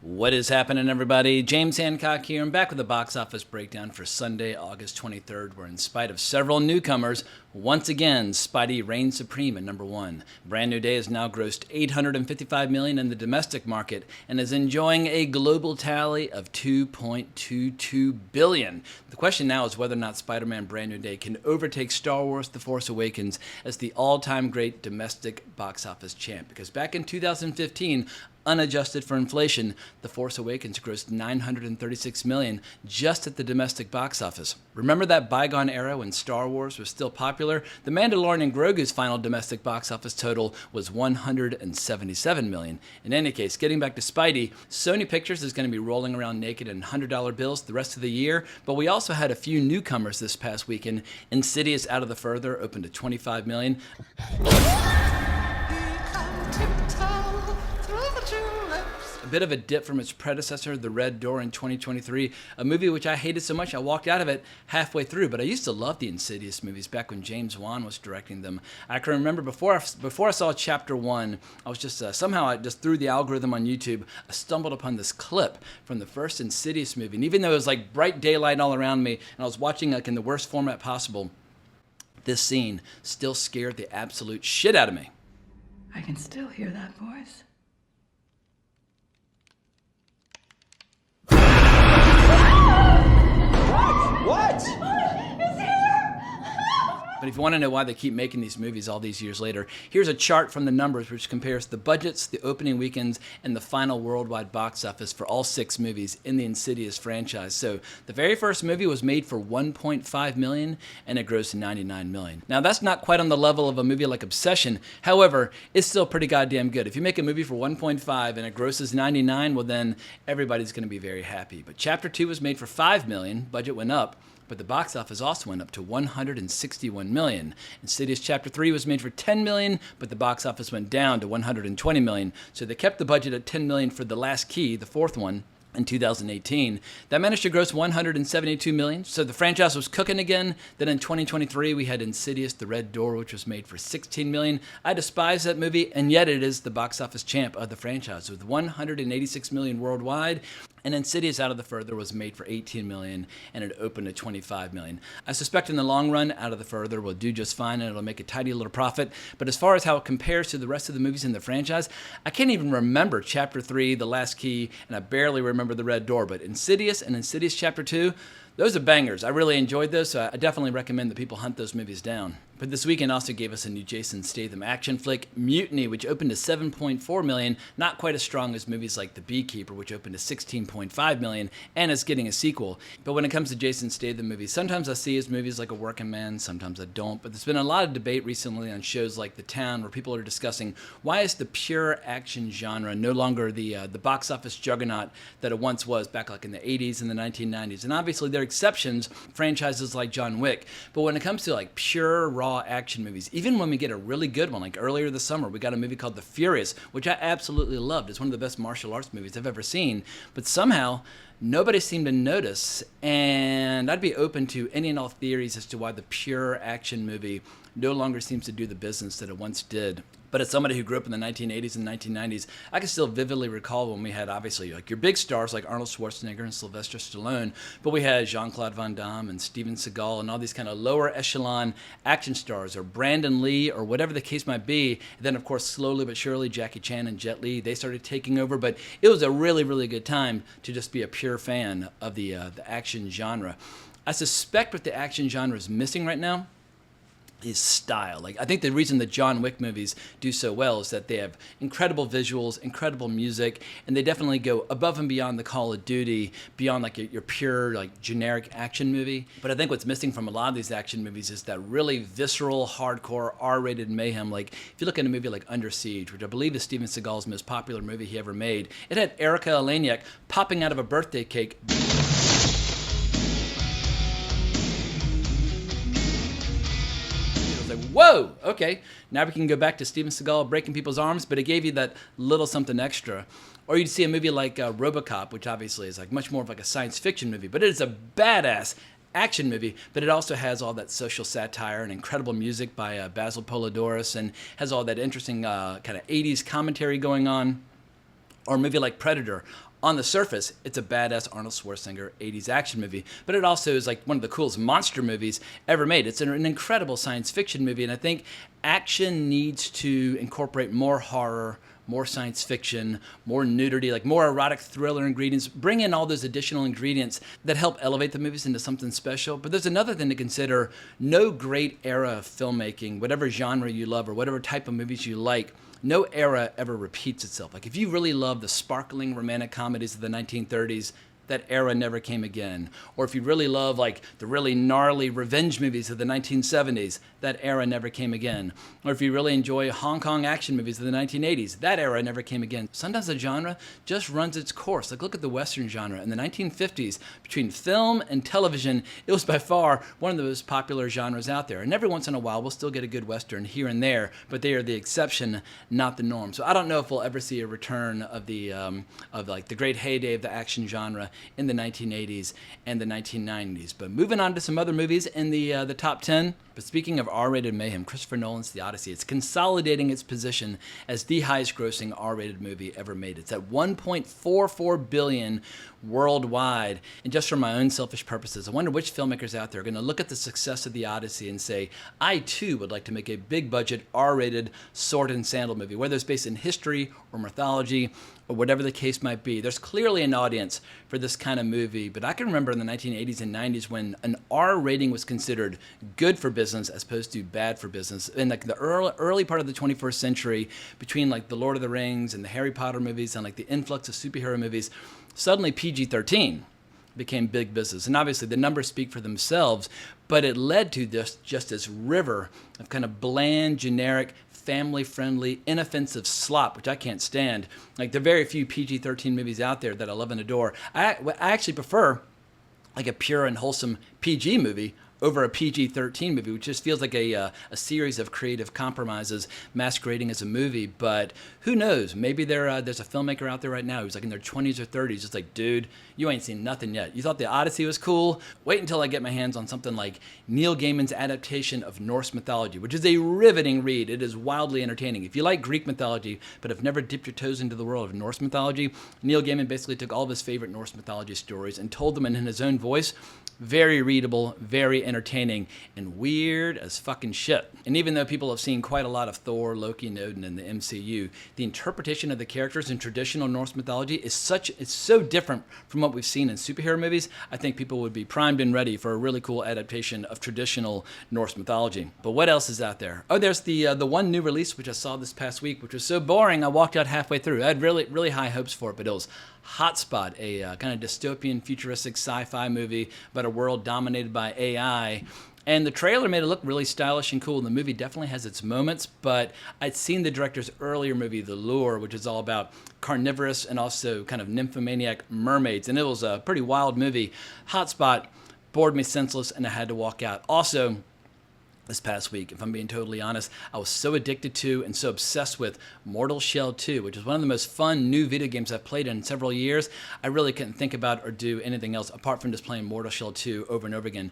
What is happening, everybody? James Hancock here. I'm back with the box office breakdown for Sunday, August 23rd, where in spite of several newcomers, once again, Spidey reigns supreme at number one. Brand New Day has now grossed $855 million in the domestic market and is enjoying a global tally of $2.22 billion. The question now is whether or not Spider-Man Brand New Day can overtake Star Wars The Force Awakens as the all-time great domestic box office champ. Because back in 2015, unadjusted for inflation, The Force Awakens grossed $936 million just at the domestic box office. Remember that bygone era when Star Wars was still popular? The Mandalorian and Grogu's final domestic box office total was $177 million. In any case, getting back to Spidey, Sony Pictures is going to be rolling around naked in $100 bills the rest of the year, but we also had a few newcomers this past weekend. Insidious Out of the Further opened at $25 million. A bit of a dip from its predecessor, The Red Door, in 2023, a movie which I hated so much I walked out of it halfway through, but I used to love the Insidious movies back when James Wan was directing them. I can remember before I saw Chapter 1, I was just, through the algorithm on YouTube, I stumbled upon this clip from the first Insidious movie, and even though it was like bright daylight all around me, and I was watching like in the worst format possible, this scene still scared the absolute shit out of me. I can still hear that voice. What? It's here! But if you want to know why they keep making these movies all these years later, here's a chart from the numbers which compares the budgets, the opening weekends, and the final worldwide box office for all 6 movies in the Insidious franchise. So the very first movie was made for $1.5 million, and it grossed $99 million. Now that's not quite on the level of a movie like Obsession. However, it's still pretty goddamn good. If you make a movie for 1.5 and it grosses 99, well then everybody's going to be very happy. But Chapter 2 was made for $5 million, budget went up, but the box office also went up to $161 million. Insidious Chapter 3 was made for $10 million, but the box office went down to $120 million. So they kept the budget at $10 million for The Last Key, the fourth one, in 2018. That managed to gross $172 million, so the franchise was cooking again. Then in 2023, we had Insidious, The Red Door, which was made for $16 million. I despise that movie, and yet it is the box office champ of the franchise with $186 million worldwide. And Insidious Out of the Further was made for $18 million, and it opened at $25 million. I suspect in the long run, Out of the Further will do just fine, and it'll make a tidy little profit. But as far as how it compares to the rest of the movies in the franchise, I can't even remember Chapter 3, The Last Key, and I barely remember The Red Door. But Insidious and Insidious Chapter 2, those are bangers. I really enjoyed those, so I definitely recommend that people hunt those movies down. But this weekend also gave us a new Jason Statham action flick, Mutiny, which opened to $7.4 million, not quite as strong as movies like The Beekeeper, which opened to $16.5 million, and is getting a sequel. But when it comes to Jason Statham movies, sometimes I see his movies like A Working Man, sometimes I don't. But there's been a lot of debate recently on shows like The Town, where people are discussing why is the pure action genre no longer the box office juggernaut that it once was back like in the 80s and the 1990s. And obviously there are exceptions, franchises like John Wick. But when it comes to like pure raw action movies, even when we get a really good one, like earlier this summer, we got a movie called The Furious, which I absolutely loved. It's one of the best martial arts movies I've ever seen. But somehow, nobody seemed to notice, and I'd be open to any and all theories as to why the pure action movie no longer seems to do the business that it once did. But as somebody who grew up in the 1980s and 1990s, I can still vividly recall when we had obviously like your big stars like Arnold Schwarzenegger and Sylvester Stallone, but we had Jean-Claude Van Damme and Steven Seagal and all these kind of lower echelon action stars, or Brandon Lee, or whatever the case might be. And then of course slowly but surely Jackie Chan and Jet Li, they started taking over. But it was a really, really good time to just be a pure fan of the action genre. I suspect what the action genre is missing right now is style. Like, I think the reason the John Wick movies do so well is that they have incredible visuals, incredible music, and they definitely go above and beyond the Call of Duty, beyond like your pure like generic action movie. But I think what's missing from a lot of these action movies is that really visceral, hardcore, R-rated mayhem. Like if you look at a movie like Under Siege, which I believe is Steven Seagal's most popular movie he ever made, it had Erika Eleniak popping out of a birthday cake. Whoa, okay, now we can go back to Steven Seagal breaking people's arms, but it gave you that little something extra. Or you'd see a movie like RoboCop, which obviously is like much more of like a science fiction movie, but it is a badass action movie, but it also has all that social satire and incredible music by Basil Polidorus, and has all that interesting kind of 80s commentary going on. Or a movie like Predator, On the surface, it's a badass Arnold Schwarzenegger 80s action movie, but it also is like one of the coolest monster movies ever made. It's an incredible science fiction movie, and I think action needs to incorporate more horror, more science fiction, more nudity, like more erotic thriller ingredients. Bring in all those additional ingredients that help elevate the movies into something special. But there's another thing to consider. No great era of filmmaking, whatever genre you love or whatever type of movies you like, no era ever repeats itself. Like if you really love the sparkling romantic comedies of the 1930s, that era never came again. Or if you really love like the really gnarly revenge movies of the 1970s, that era never came again. Or if you really enjoy Hong Kong action movies of the 1980s, that era never came again. Sometimes the genre just runs its course. Like look at the Western genre. In the 1950s, between film and television, it was by far one of the most popular genres out there. And every once in a while, we'll still get a good Western here and there, but they are the exception, not the norm. So I don't know if we'll ever see a return of the great heyday of the action genre in the 1980s and the 1990s. But moving on to some other movies in the top 10. But speaking of R-rated mayhem, Christopher Nolan's The Odyssey, it's consolidating its position as the highest-grossing R-rated movie ever made. It's at $1.44 billion worldwide. And just for my own selfish purposes, I wonder which filmmakers out there are going to look at the success of The Odyssey and say, I too would like to make a big-budget R-rated sword and sandal movie, whether it's based in history or mythology or whatever the case might be. There's clearly an audience for this kind of movie, but I can remember in the 1980s and 90s when an R rating was considered good for business as opposed to bad for business. In like the early part of the 21st century, between like the Lord of the Rings and the Harry Potter movies and like the influx of superhero movies, suddenly PG-13 became big business. And obviously the numbers speak for themselves, but it led to just this river of kind of bland, generic, family-friendly, inoffensive slop, which I can't stand. Like, there are very few PG-13 movies out there that I love and adore. I actually prefer like a pure and wholesome PG movie over a PG-13 movie, which just feels like a series of creative compromises masquerading as a movie. But who knows? Maybe there's a filmmaker out there right now who's like in their 20s or 30s, just like, dude, you ain't seen nothing yet. You thought The Odyssey was cool? Wait until I get my hands on something like Neil Gaiman's adaptation of Norse mythology, which is a riveting read. It is wildly entertaining. If you like Greek mythology but have never dipped your toes into the world of Norse mythology, Neil Gaiman basically took all of his favorite Norse mythology stories and told them in his own voice. Very readable, very entertaining, and weird as fucking shit. And even though people have seen quite a lot of Thor, Loki, and Odin in the MCU, the interpretation of the characters in traditional Norse mythology is so different from what we've seen in superhero movies. I think people would be primed and ready for a really cool adaptation of traditional Norse mythology. But what else is out there? Oh, there's the one new release which I saw this past week, which was so boring I walked out halfway through. I had really high hopes for it, but it was Hotspot, a kind of dystopian, futuristic sci-fi movie about a world dominated by AI. And the trailer made it look really stylish and cool. And the movie definitely has its moments, but I'd seen the director's earlier movie, The Lure, which is all about carnivorous and also kind of nymphomaniac mermaids. And it was a pretty wild movie. Hotspot bored me senseless, and I had to walk out. Also, this past week, if I'm being totally honest, I was so addicted to and so obsessed with Mortal Shell 2, which is one of the most fun new video games I've played in several years. I really couldn't think about or do anything else apart from just playing Mortal Shell 2 over and over again.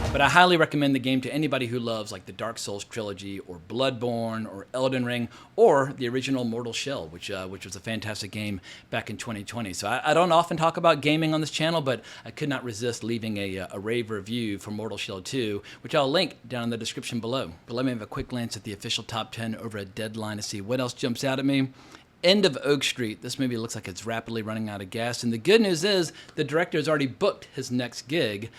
But I highly recommend the game to anybody who loves like the Dark Souls trilogy or Bloodborne or Elden Ring or the original Mortal Shell, which was a fantastic game back in 2020. So I don't often talk about gaming on this channel, but I could not resist leaving a rave review for Mortal Shell 2, which I'll link down in the description below. But let me have a quick glance at the official top 10 over a Deadline to see what else jumps out at me. End of Oak Street. This movie looks like it's rapidly running out of gas. And the good news is the director has already booked his next gig,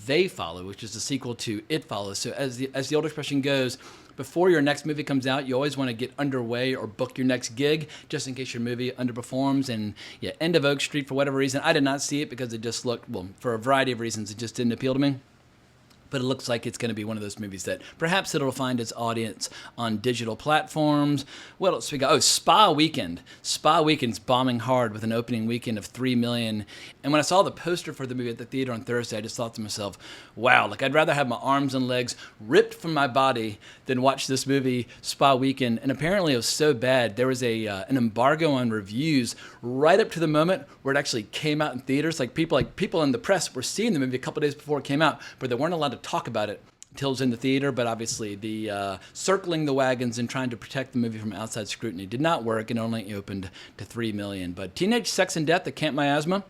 They Follow, which is the sequel to It Follows. So as the old expression goes, before your next movie comes out, you always want to get underway or book your next gig just in case your movie underperforms. And yeah, End of Oak Street, for whatever reason, I did not see it because it just looked, well, for a variety of reasons, it just didn't appeal to me. But it looks like it's going to be one of those movies that perhaps it'll find its audience on digital platforms. What else we got? Oh, Spa Weekend. Spa Weekend's bombing hard with an opening weekend of $3 million. And when I saw the poster for the movie at the theater on Thursday, I just thought to myself, wow, like I'd rather have my arms and legs ripped from my body than watch this movie, Spa Weekend. And apparently it was so bad, there was an embargo on reviews right up to the moment where it actually came out in theaters. Like people in the press were seeing the movie a couple days before it came out, but they weren't allowed to of talk about it until it was in the theater, but obviously the circling the wagons and trying to protect the movie from outside scrutiny did not work and only opened to $3 million. But Teenage Sex and Death at Camp Miasma,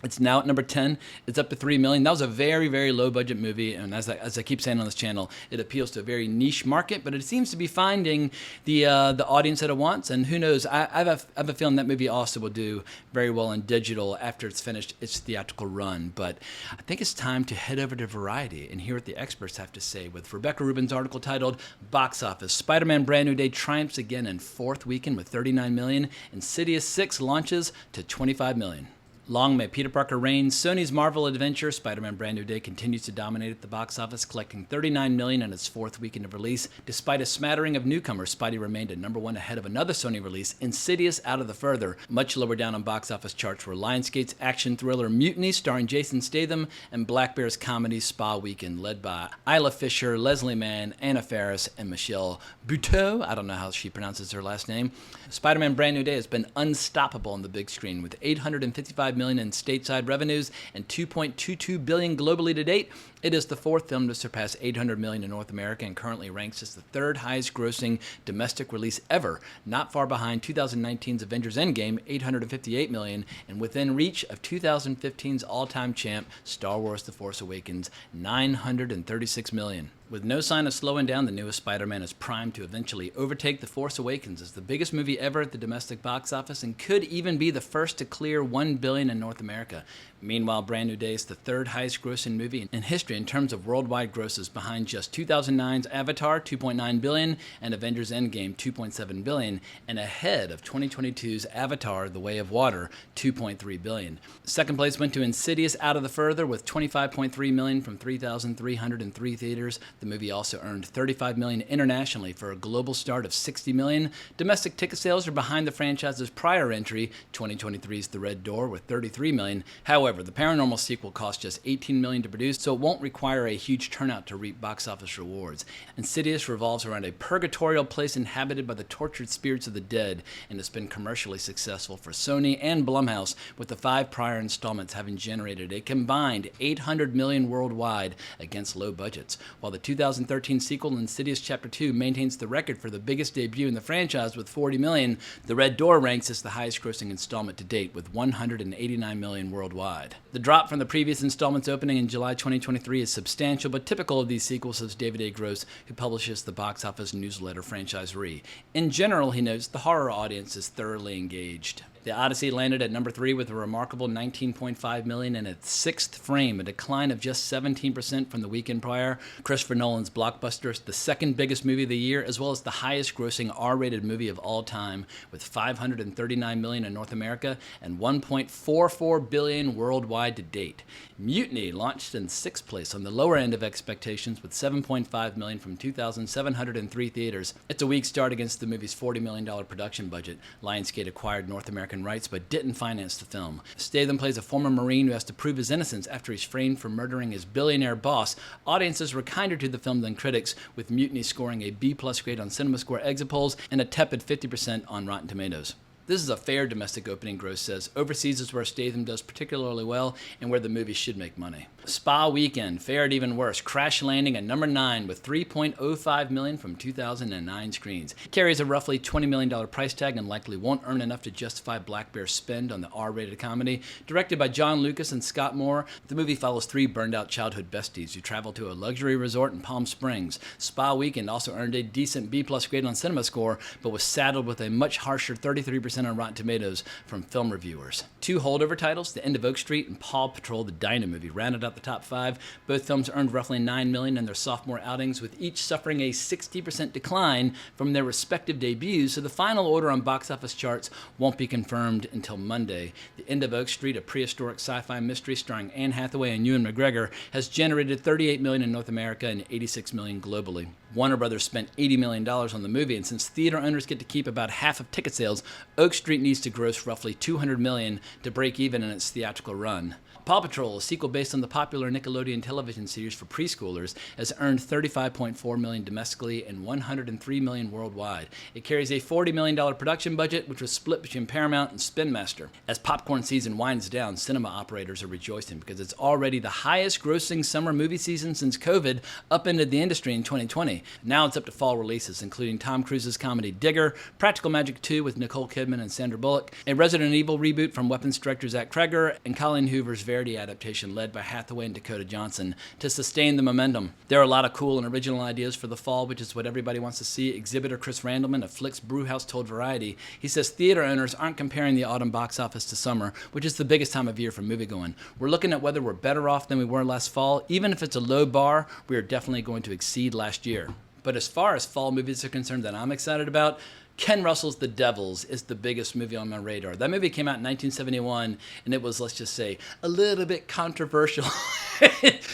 it's now at number 10. It's up to $3 million. That was a very, very low-budget movie, and as I keep saying on this channel, it appeals to a very niche market, but it seems to be finding the audience that it wants, and who knows, I have a feeling that movie also will do very well in digital after it's finished its theatrical run. But I think it's time to head over to Variety and hear what the experts have to say with Rebecca Rubin's article titled Box Office, Spider-Man Brand New Day triumphs again in fourth weekend with $39 million, Insidious 6 launches to $25 million. Long may Peter Parker reign. Sony's Marvel adventure, Spider-Man Brand New Day, continues to dominate at the box office, collecting $39 million in its fourth weekend of release. Despite a smattering of newcomers, Spidey remained at number one ahead of another Sony release, Insidious Out of the Further. Much lower down on box office charts were Lionsgate's action thriller Mutiny, starring Jason Statham, and Black Bear's comedy Spa Weekend, led by Isla Fisher, Leslie Mann, Anna Faris, and Michelle Buteau. I don't know how she pronounces her last name. Spider-Man Brand New Day has been unstoppable on the big screen, with $855 million in stateside revenues and $2.22 billion globally to date. It is the fourth film to surpass $800 million in North America and currently ranks as the third highest grossing domestic release ever, not far behind 2019's Avengers Endgame, $858 million, and within reach of 2015's all-time champ, Star Wars The Force Awakens, $936 million. With no sign of slowing down, the newest Spider-Man is primed to eventually overtake The Force Awakens as the biggest movie ever at the domestic box office and could even be the first to clear $1 billion in North America. Meanwhile, Brand New Day is the third highest grossing movie in history in terms of worldwide grosses, behind just 2009's Avatar, $2.9 billion, and Avengers Endgame, $2.7 billion, and ahead of 2022's Avatar, The Way of Water, $2.3 billion. Second place went to Insidious Out of the Further with $25.3 million from 3,303 theaters. The movie also earned $35 million internationally for a global start of $60 million. Domestic ticket sales are behind the franchise's prior entry, 2023's The Red Door, with $33 million. However, the Paranormal sequel cost just $18 million to produce, so it won't require a huge turnout to reap box office rewards. Insidious revolves around a purgatorial place inhabited by the tortured spirits of the dead, and has been commercially successful for Sony and Blumhouse, with the 5 prior installments having generated a combined $800 million worldwide against low budgets. While the 2013 sequel, Insidious Chapter 2, maintains the record for the biggest debut in the franchise with $40 million, The Red Door ranks as the highest grossing installment to date with $189 million worldwide. The drop from the previous installment's opening in July 2023 is substantial, but typical of these sequels, says David A. Gross, who publishes the box office newsletter Franchise Re. In general, he notes, the horror audience is thoroughly engaged. The Odyssey landed at number 3 with a remarkable $19.5 million in its 6th frame, a decline of just 17% from the weekend prior. Christopher Nolan's blockbuster is the second biggest movie of the year, as well as the highest grossing R-rated movie of all time, with $539 million in North America and $1.44 billion worldwide to date. Mutiny launched in 6th place on the lower end of expectations with $7.5 million from 2,703 theaters. It's a weak start against the movie's $40 million production budget. Lionsgate acquired North American rights but didn't finance the film. Statham plays a former Marine who has to prove his innocence after he's framed for murdering his billionaire boss. Audiences were kinder to the film than critics, with Mutiny scoring a B+ grade on CinemaScore exit polls and a tepid 50% on Rotten Tomatoes. This is a fair domestic opening, Gross says. Overseas is where Statham does particularly well and where the movie should make money. Spa Weekend fared even worse, crash landing at number 9 with $3.05 million from 2009 screens. It carries a roughly $20 million price tag and likely won't earn enough to justify Black Bear's spend on the R-rated comedy. Directed by John Lucas and Scott Moore, the movie follows 3 burned-out childhood besties who travel to a luxury resort in Palm Springs. Spa Weekend also earned a decent B+ grade on CinemaScore, but was saddled with a much harsher 33% on Rotten Tomatoes from film reviewers. 2 holdover titles, The End of Oak Street and Paw Patrol: The Dino Movie, rounded out the top 5. Both films earned roughly $9 million in their sophomore outings, with each suffering a 60% decline from their respective debuts, so the final order on box office charts won't be confirmed until Monday. The End of Oak Street, a prehistoric sci-fi mystery starring Anne Hathaway and Ewan McGregor, has generated $38 million in North America and $86 million globally. Warner Brothers spent $80 million on the movie, and since theater owners get to keep about half of ticket sales, Oak Street needs to gross roughly $200 million to break even in its theatrical run. Paw Patrol, a sequel based on the popular Nickelodeon television series for preschoolers, has earned $35.4 million domestically and $103 million worldwide. It carries a $40 million production budget, which was split between Paramount and Spin Master. As popcorn season winds down, cinema operators are rejoicing because it's already the highest grossing summer movie season since COVID upended the industry in 2020. Now it's up to fall releases, including Tom Cruise's comedy Digger, Practical Magic 2 with Nicole Kidman and Sandra Bullock, a Resident Evil reboot from Weapons director Zach Cregger, and Colleen Hoover's Verity adaptation led by Hathaway and Dakota Johnson to sustain the momentum. There are a lot of cool and original ideas for the fall, which is what everybody wants to see. Exhibitor Chris Randleman of Flicks Brewhouse told Variety, he says theater owners aren't comparing the autumn box office to summer, which is the biggest time of year for moviegoing. We're looking at whether we're better off than we were last fall. Even if it's a low bar, we are definitely going to exceed last year. But as far as fall movies are concerned that I'm excited about, Ken Russell's The Devils is the biggest movie on my radar. That movie came out in 1971, and it was, let's just say, a little bit controversial.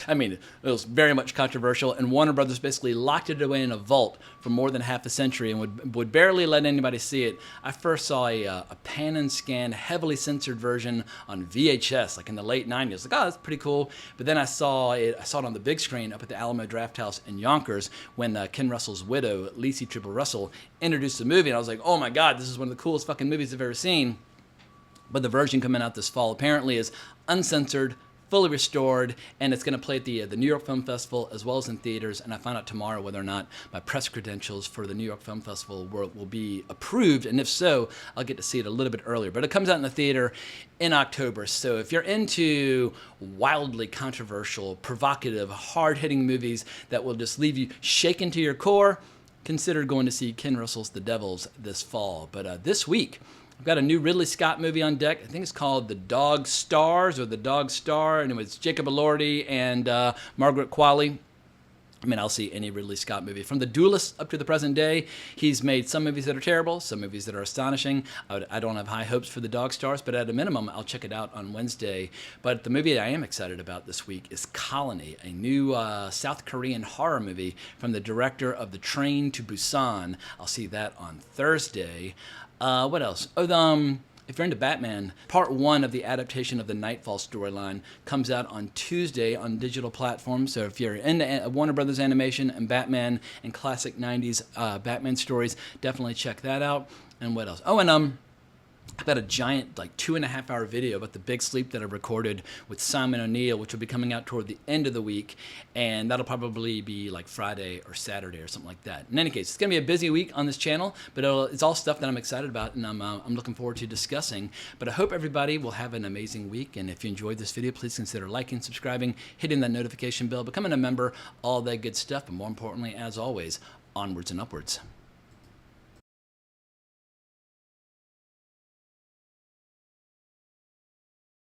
I mean, it was very much controversial, and Warner Brothers basically locked it away in a vault for more than half a century and would barely let anybody see it. I first saw a pan and scan, heavily censored version on VHS, like in the late 90s. Like, oh, that's pretty cool. But then I saw it on the big screen up at the Alamo Drafthouse in Yonkers when Ken Russell's widow, Lacey Triple Russell, introduced the movie. And I was like, oh my God, this is one of the coolest fucking movies I've ever seen. But the version coming out this fall apparently is uncensored, fully restored, and it's going to play at the New York Film Festival as well as in theaters. And I find out tomorrow whether or not my press credentials for the New York Film Festival will be approved. And if so, I'll get to see it a little bit earlier. But it comes out in the theater in October. So if you're into wildly controversial, provocative, hard-hitting movies that will just leave you shaken to your core, consider going to see Ken Russell's The Devils this fall. But this week, I've got a new Ridley Scott movie on deck. I think it's called The Dog Stars or The Dog Star, and it was Jacob Elordi and Margaret Qualley. I mean, I'll see any Ridley Scott movie. From The Duelist up to the present day, he's made some movies that are terrible, some movies that are astonishing. I don't have high hopes for The Dog Stars, but at a minimum, I'll check it out on Wednesday. But the movie I am excited about this week is Colony, a new South Korean horror movie from the director of The Train to Busan. I'll see that on Thursday. What else? If you're into Batman, part 1 of the adaptation of the Nightfall storyline comes out on Tuesday on digital platforms. So if you're into Warner Brothers animation and Batman and classic 90s Batman stories, definitely check that out. And what else? Oh, and I've got a giant, like 2.5-hour video about the big sleep that I recorded with Simon O'Neill, which will be coming out toward the end of the week, and that'll probably be like Friday or Saturday or something like that. In any case, it's going to be a busy week on this channel, but it's all stuff that I'm excited about and I'm looking forward to discussing. But I hope everybody will have an amazing week, and if you enjoyed this video, please consider liking, subscribing, hitting that notification bell, becoming a member, all that good stuff, and more importantly, as always, onwards and upwards.